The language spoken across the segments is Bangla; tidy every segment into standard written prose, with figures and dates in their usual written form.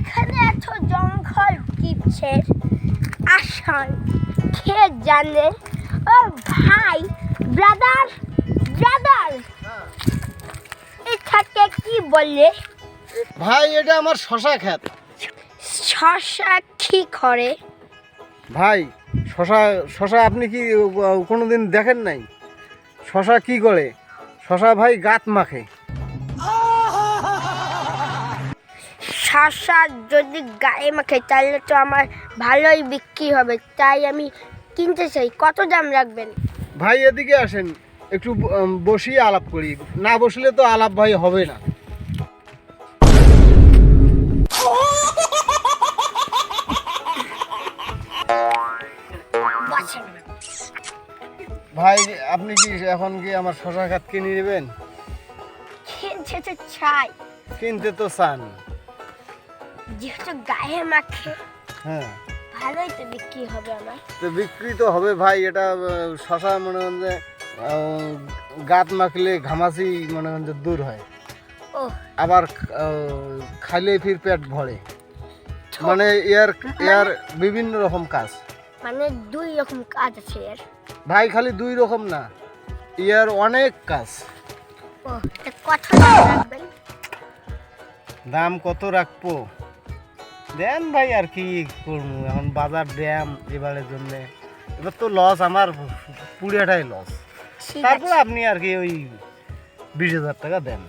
এইখানে এত জঙ্গল কিসের? আসল কে জানে? ও ভাই, ব্রাদার ব্রাদার, এটাকে কি বলে? ভাই এটা আমার শশা ক্ষেত। শশা কি করে? ভাই শশা শশা আপনি কি কোনোদিন দেখেন নাই? শশা কি করে? শশা ভাই গাত মাখে। শশা যদি গায়ে মাখে তাহলে তো আমার ভালোই বিক্রি হবে, তাই আমি কিনতে চাই। কত দাম রাখবেন? ভাই এদিকে আসেন, একটু বসিয়ে আলাপ করি। না বসলে তো আলাপ ভাই হবে না। বসেন। ভাই আপনি কি এখন কি আমার শশা ক্ষেত কিনে নেবেন? কিনতে তো চাই, কিনতে তো চান। যেহেতু গায়ে মাখে হ্যাঁ, ভালোই তো বিক্রি হবে আমার। তো বিক্রি তো হবে ভাই। এটা শশা মনে করেন যে গাত মাখলে ঘামাচি মনে করেন যে দূর হয়, ও আবার খাইলে ফির পেট ভরে। মানে এর বিভিন্ন রকম কাজ। মানে দুই রকম কাজ আছে এর। ভাই খালি দুই রকম না, এর অনেক কাজ। ও, তা কত দাম রাখবেন? দাম কত রাখবো দেন ভাই, আর কি করবো এখন, বাজার ড্যাম এবারের জন্য। এবার তো লস, আমার পুরিয়াটাই লস। ঠিক তারপর আছে। আপনি আর কি ওই 20,000 টাকা দেন।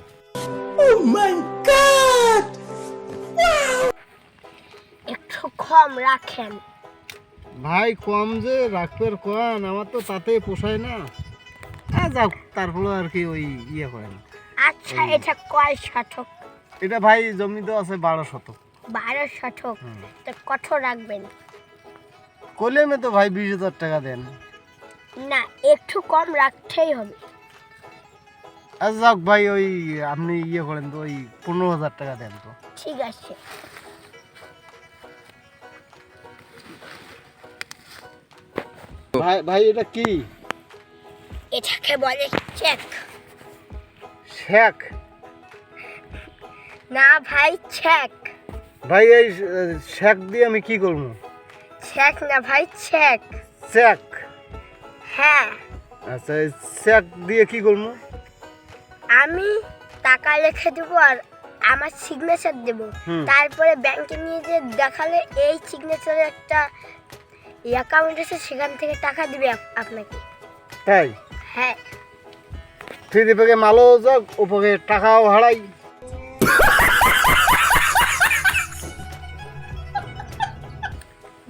একটু কম রাখেন। ভাই কম যে রাখবেন কোন, আমার তো তাতেই পোষায় না। যাও, তারপরে আর কি ওই ইয়ে করেন। আচ্ছা, এটা কয় শতক? এটা ভাই জমি তো আছে 12 শতক। 12 শতক। তো কত রাখবেন? কলেমে তো ভাই 20,000 টাকা দেন। না, একটু কম রাখতেই হবে। আচ্ছা যাক ভাই, ওই আপনি ইয়ে করেন তো, ওই 15,000 টাকা দেন তো। ঠিক আছে। ভাই ভাই এটা কি? এটাকে বলে চেক। শেক? না ভাই, চেক। ভাই এই শেক দিয়ে আমি কি করবো? চেক না ভাই, চেক। চেক? হ্যাঁ, আচ্ছা, এই চেক দিয়ে কি করবো? আমি টাকা লিখে দেবো আর আমার সিগনেচার দেবো। হুম। তারপরে ব্যাংকে নিয়ে যে দেখালে এই সিগনেচারের একটা অ্যাকাউন্ট আছে, সেখান থেকে টাকা দিবে আপনাকে। তাই? হ্যাঁ। ফ্রি পেকে মালও যাক, ওপরে টাকাও হারাই।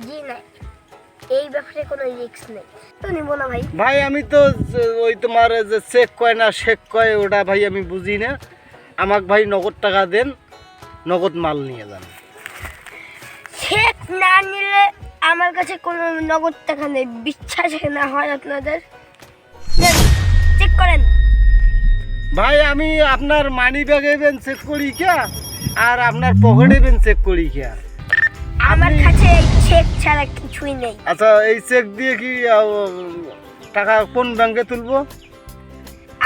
জি না, এই ব্যাপারে কোনো রিস্ক নেই, তো নিব না ভাই। ভাই আমি তো ওই তোমার যে চেক কয় না শেক কয়, ওটা ভাই আমি বুঝি না। আমাকে ভাই নগদ টাকা দেন, নগদ মাল নিয়ে যান। চেক না নিলে আমার কাছে কোনো নগদ টাকা নেই। বিশ্বাস না হয় আপনাদের, চেক করেন। ভাই আমি আপনার মানি ব্যাগে বেন চেক করি কে, আর আপনার পকেটে বেন চেক করি কে? আমার কাছে এই চেক ছাড়া কিছুই নেই। আচ্ছা, এই চেক দিয়ে কি টাকা কোন ব্যাংকে তুলবো?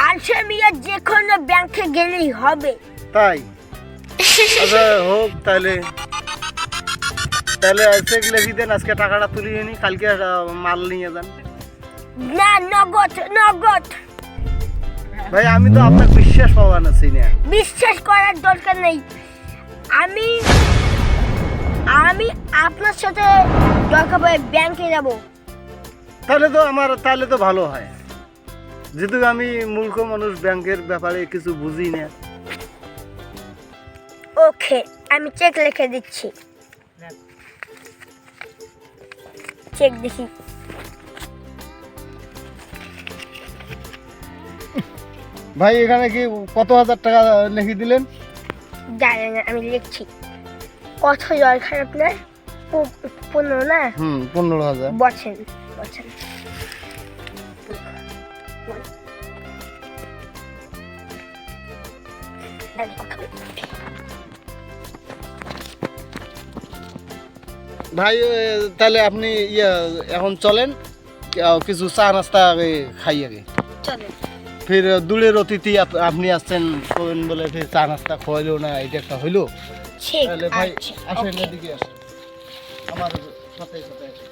আচ্ছা মিয়া, যে কোনো ব্যাংকে গেলেই হবে। তাই? আচ্ছা হোক, তাহলে তাহলে চেক লিখি দেন, আজকে টাকাটা তুলিয়ে নি, কালকে মাল নিয়ে যান। না, নগদ নগদ। ভাই আমি তো আপনার বিশ্বাস পাওয়া আছি না। বিশ্বাস করার দরকার নেই। আমি আমি আপনার সাথে দরকার পড়ে ব্যাংকে যাব। তাহলে তো ভালো হয়, যেহেতু আমি মূর্খ মানুষ, ব্যাংকের ব্যাপারে কিছু বুঝি না। ওকে, আমি চেক লিখে দিচ্ছি। চেক দেখি। ভাই এখানে কি কত হাজার টাকা লিখে দিলেন? জানেন না, আমি লিখছি। কত দরকার আপনার? 15 না? 15,000। বসেন বসেন। ভাই তাহলে আপনি এখন চলেন, কিছু চা নাস্তা আগে খাই আগে। চলেন। ফির দূরের অতিথি আপনি আসছেন, বলেন বলে ফির চা নাস্তা খাওয়াইলো না, এটা একটা হইলো। ঠিক তাহলে ভাই আছে আসেন ওকে। এদিকে আসেন আমার সাথে সাথে আসেন।